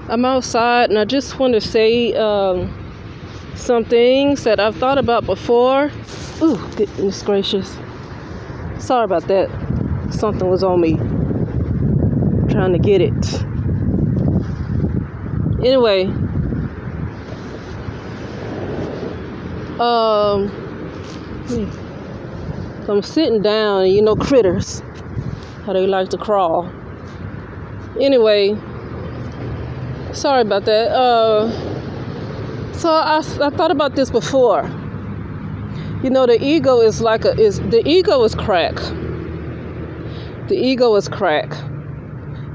I'm outside and I just want to say some things that I've thought about before. Ooh, goodness gracious. Sorry about that. Something was on me. Trying to get it. Anyway, I'm sitting down and critters, how they like to crawl. Anyway, sorry about that. So I thought about this before. The ego is the ego is crack. The ego is crack.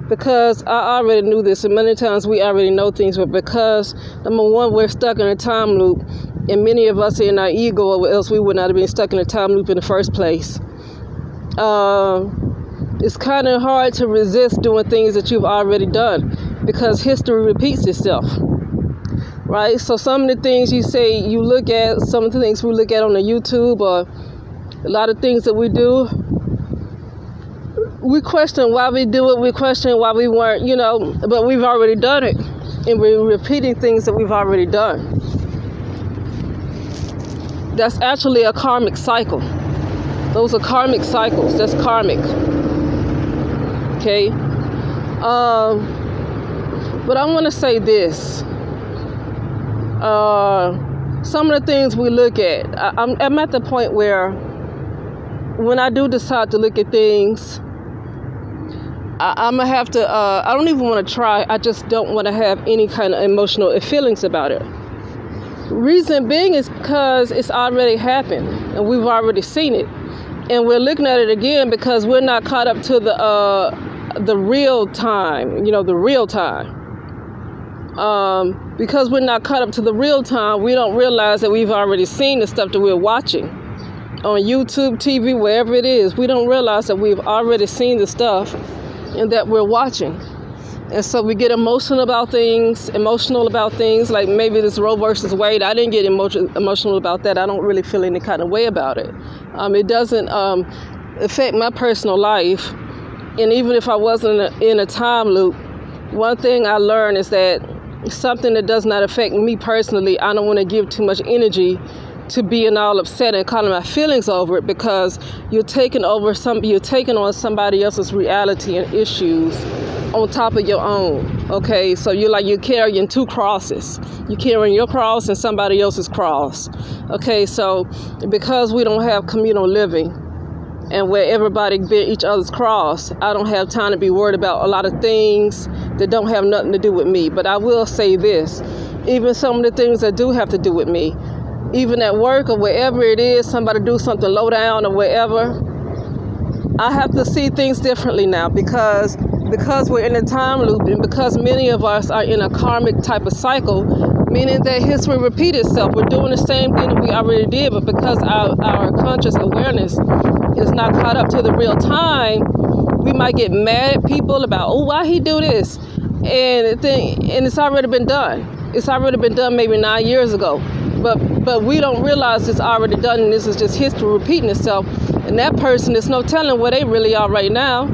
Because I already knew this, and many times we already know things, but because, number one, we're stuck in a time loop, and many of us are in our ego, or else we would not have been stuck in a time loop in the first place. It's kind of hard to resist doing things that you've already done, because history repeats itself, right? So some of the things you look at, some of the things we look at on the YouTube, or a lot of things that we do, we question why we do it, we question why we weren't, but we've already done it, and we're repeating things that we've already done. That's actually a karmic cycle. Those are karmic cycles. That's karmic. Okay? But I want to say this. Some of the things we look at, I'm at the point where when I do decide to look at things, I'm going to have to, I don't even want to try. I just don't want to have any kind of emotional feelings about it. Reason being is because it's already happened and we've already seen it. And we're looking at it again because we're not caught up to the real time, the real time. Because we're not caught up to the real time, we don't realize that we've already seen the stuff that we're watching on YouTube, TV, wherever it is. We don't realize that we've already seen the stuff and that we're watching. And so we get emotional about things like maybe this Roe versus Wade. I didn't get emotional about that. I don't really feel any kind of way about it. It doesn't affect my personal life. And even if I wasn't in a time loop, one thing I learned is that something that does not affect me personally, I don't want to give too much energy to being all upset and calling my feelings over it, because you're taking on somebody else's reality and issues on top of your own. Okay, so you're carrying two crosses. You're carrying your cross and somebody else's cross. Okay, so because we don't have communal living and where everybody bear each other's cross, I don't have time to be worried about a lot of things that don't have nothing to do with me. But I will say this, even some of the things that do have to do with me, even at work or wherever it is, somebody do something low down or wherever, I have to see things differently now because we're in a time loop, and because many of us are in a karmic type of cycle, meaning that history repeats itself. We're doing the same thing that we already did, but because our conscious awareness is not caught up to the real time, we might get mad at people about, why he do this? And it's already been done. It's already been done maybe 9 years ago. But we don't realize it's already done, and this is just history repeating itself. And that person, there's no telling where they really are right now.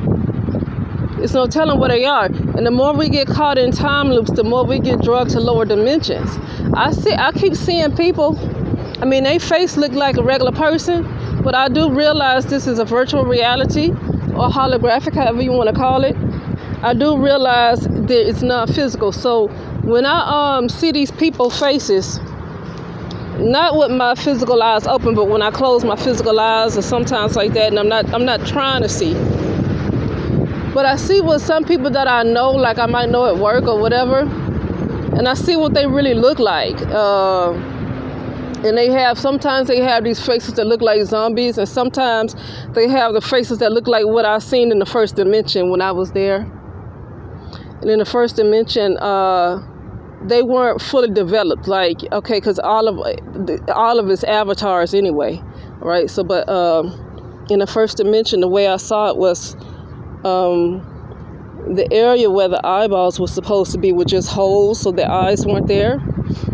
It's no telling where they are. And the more we get caught in time loops, the more we get drugged to lower dimensions. I keep seeing people, their face look like a regular person, but I do realize this is a virtual reality or holographic, however you want to call it. I do realize that it's not physical. So when I see these people's faces, not with my physical eyes open, but when I close my physical eyes or sometimes like that, and I'm not trying to see. But I see what some people that I know, like I might know at work or whatever, and I see what they really look like. And sometimes they have these faces that look like zombies, and sometimes they have the faces that look like what I seen in the first dimension when I was there. And in the first dimension, they weren't fully developed, because all of it's avatars anyway, right? So, but in the first dimension, the way I saw it was the area where the eyeballs were supposed to be were just holes, so the eyes weren't there.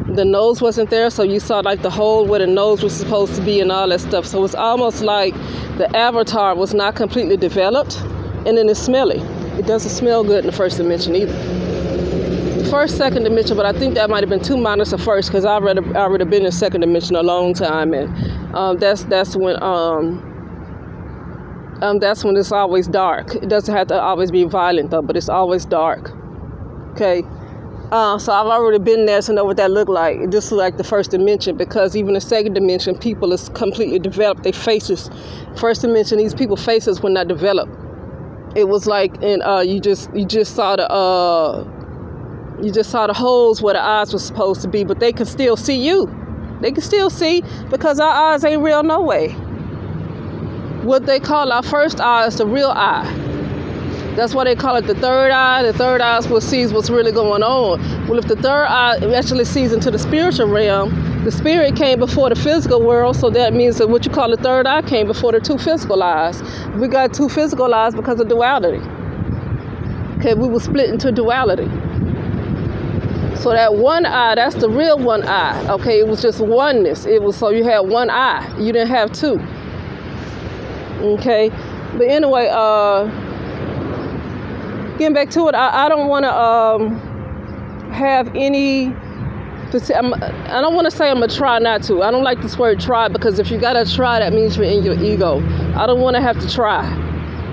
The nose wasn't there, so you saw like the hole where the nose was supposed to be and all that stuff. So it's almost like the avatar was not completely developed, and then it's smelly. It doesn't smell good in the first dimension either. first, second dimension, but I think that might have been 2 minus the first, because I already been in second dimension a long time, and that's when it's always dark. It doesn't have to always be violent though, but it's always dark. Okay. So I've already been there to know what that looked like. This is like the first dimension, because even the second dimension, people is completely developed. Their faces, first dimension, these people's faces were not developed. It was like, and you just saw the holes where the eyes were supposed to be, but they can still see you. They can still see, because our eyes ain't real no way. What they call our first eye is the real eye. That's why they call it the third eye. The third eye is what sees what's really going on. Well, if the third eye actually sees into the spiritual realm, the spirit came before the physical world, so that means that what you call the third eye came before the 2 physical eyes. We got 2 physical eyes because of duality. Okay, we were split into duality. So that one eye, that's the real one eye. Okay, it was just oneness. It was, so you had one eye. You didn't have 2. Okay, but anyway, getting back to it, I don't want to have any. I don't want to say I'm gonna try not to. I don't like this word try, because if you gotta try, that means you're in your ego. I don't want to have to try.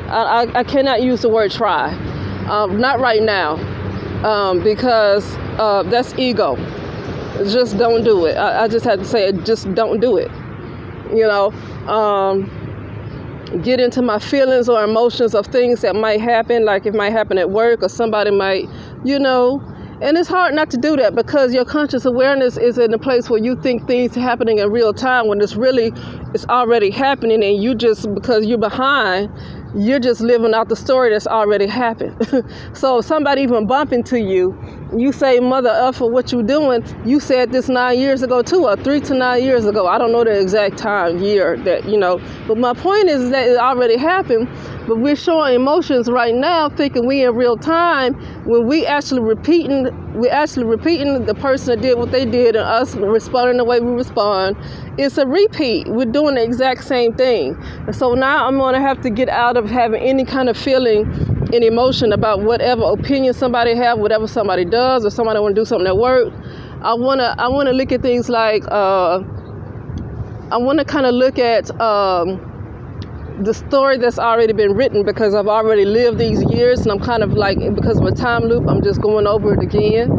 I cannot use the word try. Not right now, because that's ego. Just don't do it. I just had to say it. Just don't do it. You know. Get into my feelings or emotions of things that might happen, like it might happen at work, or somebody might, and it's hard not to do that, because your conscious awareness is in a place where you think things are happening in real time, when it's already happening, and you just, because you're behind, you're just living out the story that's already happened. So if somebody even bump into you, you say, mother effer, what you doing? You said this 9 years ago too, or 3 to 9 years ago. I don't know the exact year that, but my point is that it already happened, but we're showing emotions right now, thinking we in real time, when we're actually repeating the person that did what they did, and us responding the way we respond. It's a repeat. We're doing the exact same thing. And so now I'm going to have to get out of having any kind of feeling and emotion about whatever opinion somebody have, whatever somebody does, or somebody want to do something at work. I want to look at things like, I want to kind of look at the story that's already been written, because I've already lived these years, and I'm kind of like, because of a time loop, I'm just going over it again.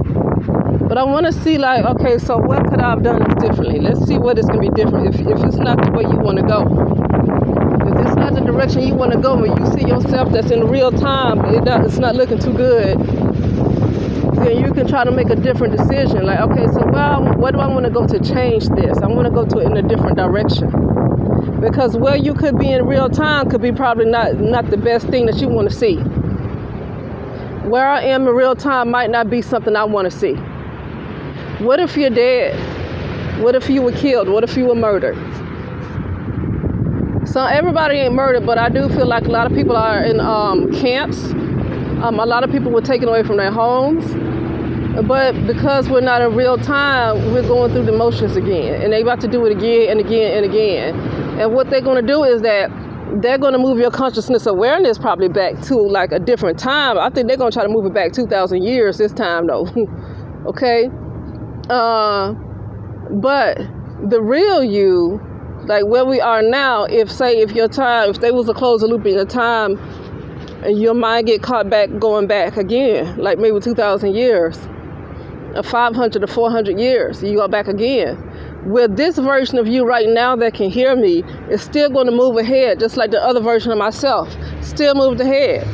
But I want to see, like, okay, so what could I have done this differently? Let's see what is going to be different. If it's not the way you want to go, if it's not the direction you want to go, when you see yourself that's in real time, it's not looking too good, then you can try to make a different decision. Like, okay, so where do I want to go to change this? I want to go to it in a different direction. Because where you could be in real time could be probably not the best thing that you want to see. Where I am in real time might not be something I want to see. What if you're dead? What if you were killed? What if you were murdered? So everybody ain't murdered, but I do feel like a lot of people are in camps. A lot of people were taken away from their homes. But because we're not in real time, we're going through the motions again. And they're about to do it again and again and again. And what they're going to do is that they're going to move your consciousness awareness probably back to like a different time. I think they're going to try to move it back 2,000 years this time though. Okay? But the real you, like where we are now, if they was to close the loop in your time, and your mind get caught back going back again, like maybe 2,000 years, or 500 or 400 years, you go back again. With this version of you right now that can hear me, is still going to move ahead, just like the other version of myself, still moved ahead.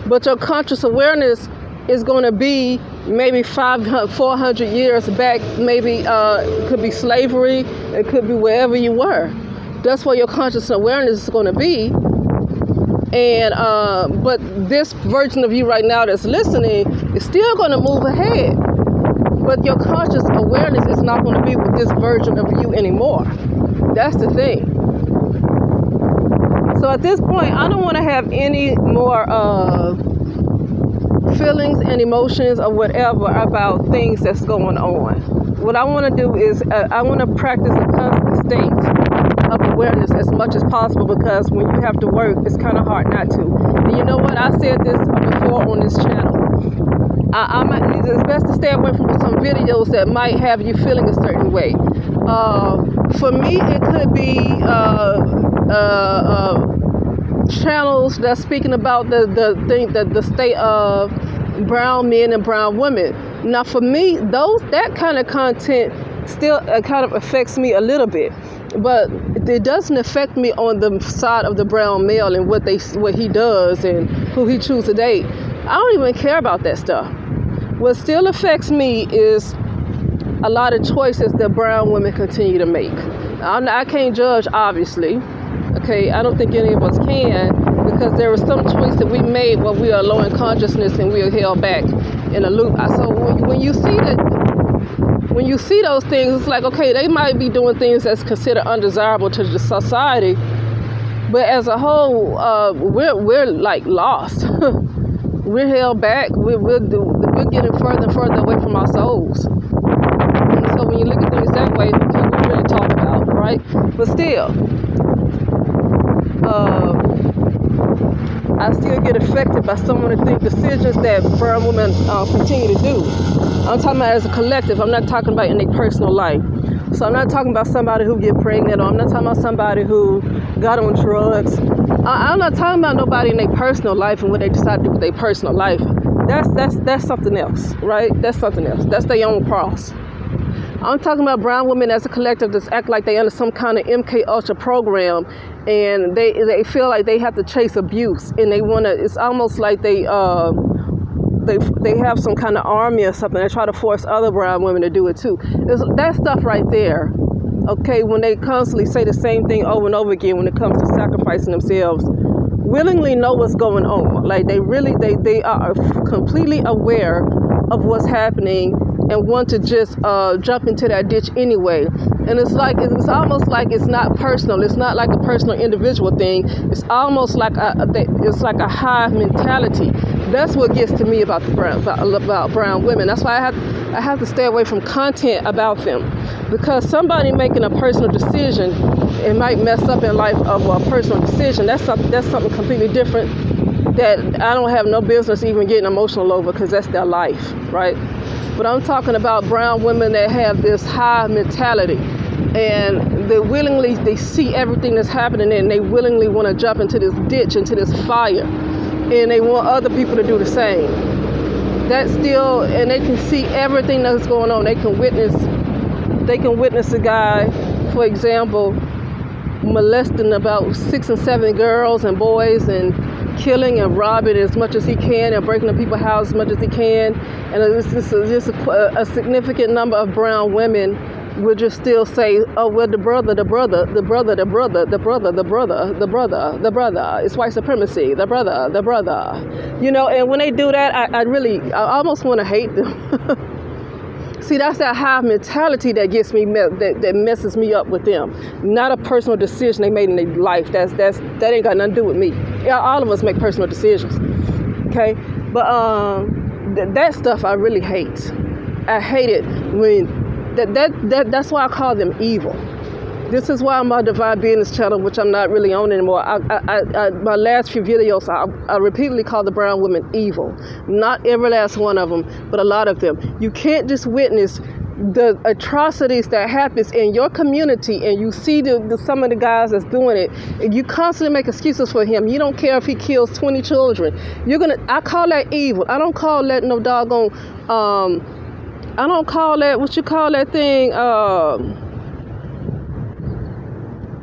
But your conscious awareness is going to be maybe 400 years back. Maybe it could be slavery, it could be wherever you were. That's where your conscious awareness is going to be. And but this version of you right now that's listening is still going to move ahead. But your conscious awareness is not going to be with this version of you anymore. That's the thing. So at this point, I don't want to have any more feelings and emotions or whatever about things that's going on. What I want to do is I want to practice a constant state of awareness as much as possible, because when you have to work, it's kind of hard not to. And you know what? I said this before on this channel. It's best to stay away from some videos that might have you feeling a certain way. For me, it could be channels that's speaking about the state of brown men and brown women. Now, for me, that kind of content still kind of affects me a little bit, but it doesn't affect me on the side of the brown male and what he does and who he chooses to date. I don't even care about that stuff. What still affects me is a lot of choices that brown women continue to make. I can't judge, obviously. Okay, I don't think any of us can, because there was some choice that we made while we are low in consciousness and we are held back in a loop. So when you see those things, it's like, okay, they might be doing things that's considered undesirable to the society, but as a whole, we're like lost. We're held back. We're getting further and further away from our souls. And so when you look at things that way, people really talk about, right? But still, I still get affected by some of the decisions that brown women continue to do. I'm talking about as a collective. I'm not talking about in their personal life. So I'm not talking about somebody who get pregnant, or I'm not talking about somebody who got on drugs. I'm not talking about nobody in their personal life and what they decide to do with their personal life. That's something else, right? That's something else. That's their own cross. I'm talking about brown women as a collective that act like they under some kind of MK Ultra program, and they feel like they have to chase abuse, and they want to. It's almost like they have some kind of army or something. They try to force other brown women to do it too. That stuff right there. Okay, when they constantly say the same thing over and over again when it comes to sacrificing themselves, willingly know what's going on. Like they are completely aware of what's happening and want to just jump into that ditch anyway. And it's almost like it's not personal. It's not like a personal individual thing. It's almost like a hive mentality. That's what gets to me about brown women. That's why I have to stay away from content about them, because somebody making a personal decision, it might mess up in life of a personal decision. That's something completely different that I don't have no business even getting emotional over, because that's their life, right? But I'm talking about brown women that have this high mentality, and they see everything that's happening, and they willingly want to jump into this ditch, into this fire, and they want other people to do the same. And they can see everything that's going on. They can witness a guy, for example, molesting about 6 and 7 girls and boys, and killing and robbing as much as he can, and breaking up people's houses as much as he can. And it's just a significant number of brown women would just still say, oh, well, the brother, it's white supremacy, the brother. You know, and when they do that, I almost want to hate them. See, that's that hive mentality that gets me, that messes me up with them. Not a personal decision they made in their life. That ain't got nothing to do with me. Yeah, all of us make personal decisions, okay? But that stuff I really hate. I hate it when that's why I call them evil. This is why my Divine Business channel, which I'm not really on anymore, my last few videos, I repeatedly call the brown women evil. Not every last one of them, but a lot of them. You can't just witness the atrocities that happens in your community, and you see some of the guys that's doing it, and you constantly make excuses for him. You don't care if he kills 20 children. I call that evil. I don't call that no doggone, I don't call that, what you call that thing,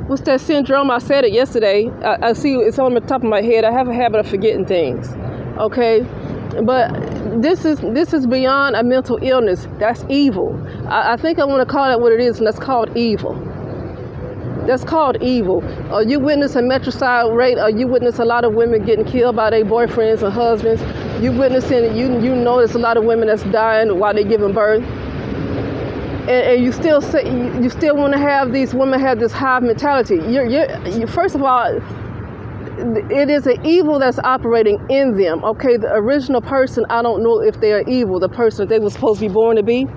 what's that syndrome? I said it yesterday. I see it's on the top of my head. I have a habit of forgetting things. Okay, but this is beyond a mental illness. That's evil. I think I want to call it what it is, and that's called evil. That's called evil. You witness a matricide rate, or you witness a lot of women getting killed by their boyfriends and husbands. You witnessing, you notice a lot of women that's dying while they're giving birth. And you still want to have these women have this hive mentality. You first of all, it is an evil that's operating in them. Okay, the original person, I don't know if they are evil. The person that they were supposed to be born to be,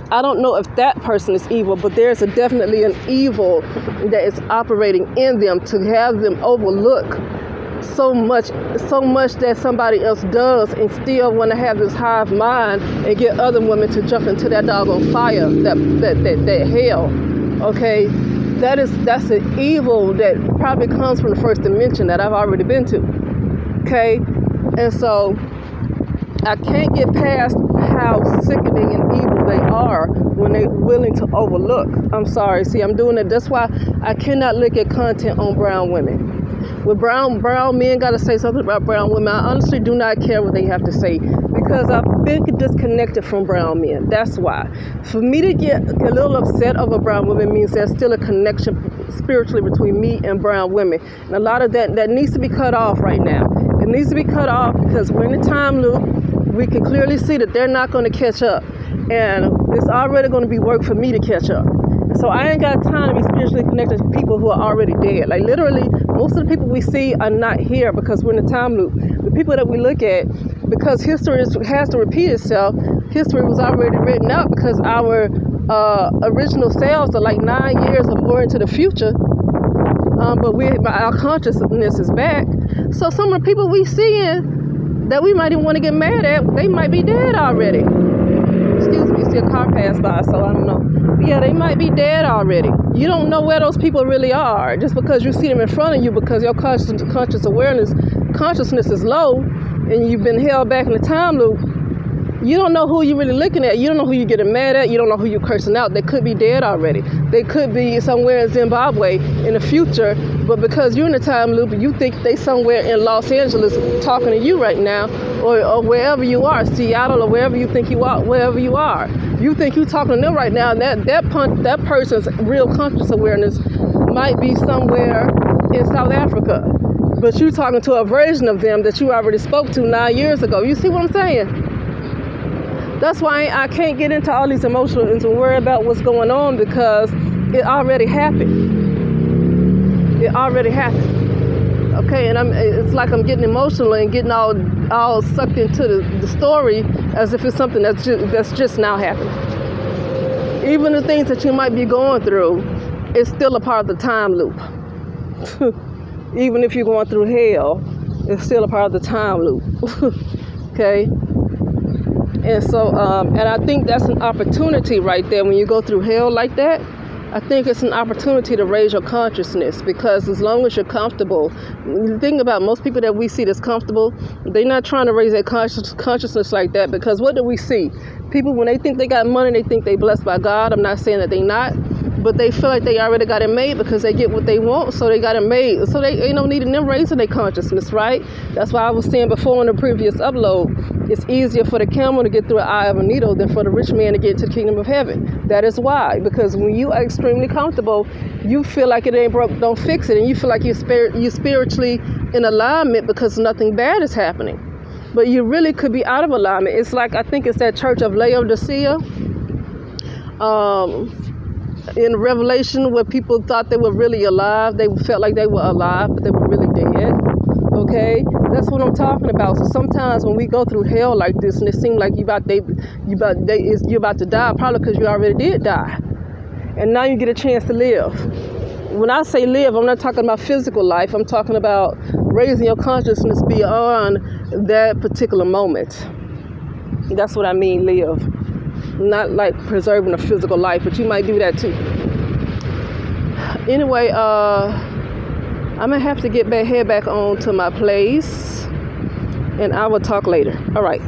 I don't know if that person is evil. But there's definitely an evil that is operating in them to have them overlook so much that somebody else does, and still want to have this hive mind and get other women to jump into that doggone fire, that hell. Okay, that's an evil that probably comes from the first dimension that I've already been to. Okay, and so I can't get past how sickening and evil they are when they're willing to overlook. I'm sorry. See, I'm doing it. That's why I cannot look at content on brown women. When brown men got to say something about brown women, I honestly do not care what they have to say, because I've been disconnected from brown men. That's why. For me to get a little upset over brown women means there's still a connection spiritually between me and brown women. And a lot of that needs to be cut off right now. It needs to be cut off because we're in the time loop. We can clearly see that they're not going to catch up. And it's already going to be work for me to catch up. So I ain't got time to be spiritually connected to people who are already dead. Like literally, most of the people we see are not here because we're in the time loop. The people that we look at, because history has to repeat itself, history was already written out because our original selves are like 9 years or more into the future. But our consciousness is back. So some of the people we seeing that we might even want to get mad at, they might be dead already. Excuse me, see a car pass by, so I don't know. Yeah, they might be dead already. You don't know where those people really are just because you see them in front of you, because your consciousness is low and you've been held back in the time loop. You don't know who you're really looking at. You don't know who you're getting mad at. You don't know who you're cursing out. They could be dead already. They could be somewhere in Zimbabwe in the future, but because you're in the time loop, you think they somewhere in Los Angeles talking to you right now, or wherever you are, Seattle, or wherever you think you are, wherever you are. You think you're talking to them right now, and that person's real conscious awareness might be somewhere in South Africa, but you're talking to a version of them that you already spoke to 9 years ago. You see what I'm saying? That's why I can't get into all these emotions and worry about what's going on, because it already happened. It already happened. Okay, and it's like I'm getting emotional and getting all sucked into the story as if it's something that's just now happening. Even the things that you might be going through, it's still a part of the time loop. Even if you're going through hell, it's still a part of the time loop. Okay? And so, and I think that's an opportunity right there when you go through hell like that. I think it's an opportunity to raise your consciousness, because as long as you're comfortable, the thing about most people that we see that's comfortable, they're not trying to raise their consciousness like that, because what do we see? People, when they think they got money, they think they blessed by God. I'm not saying that they not, but they feel like they already got it made because they get what they want, so they got it made. So they ain't no need in them raising their consciousness, right? That's why I was saying before in the previous upload, it's easier for the camel to get through an eye of a needle than for the rich man to get to the kingdom of heaven. That is why, because when you are extremely comfortable, you feel like it ain't broke, don't fix it, and you feel like you're spiritually in alignment because nothing bad is happening. But you really could be out of alignment. It's like, I think it's that church of Laodicea. In Revelation, where people thought they were really alive, they felt like they were alive, but they were really dead. Okay, that's what I'm talking about. So sometimes when we go through hell like this, and it seems like you're about to die, probably because you already did die, and now you get a chance to live. When I say live, I'm not talking about physical life. I'm talking about raising your consciousness beyond that particular moment. That's what I mean, live. Not like preserving a physical life, but you might do that too. Anyway, I'm gonna have to head back on to my place, and I will talk later. All right.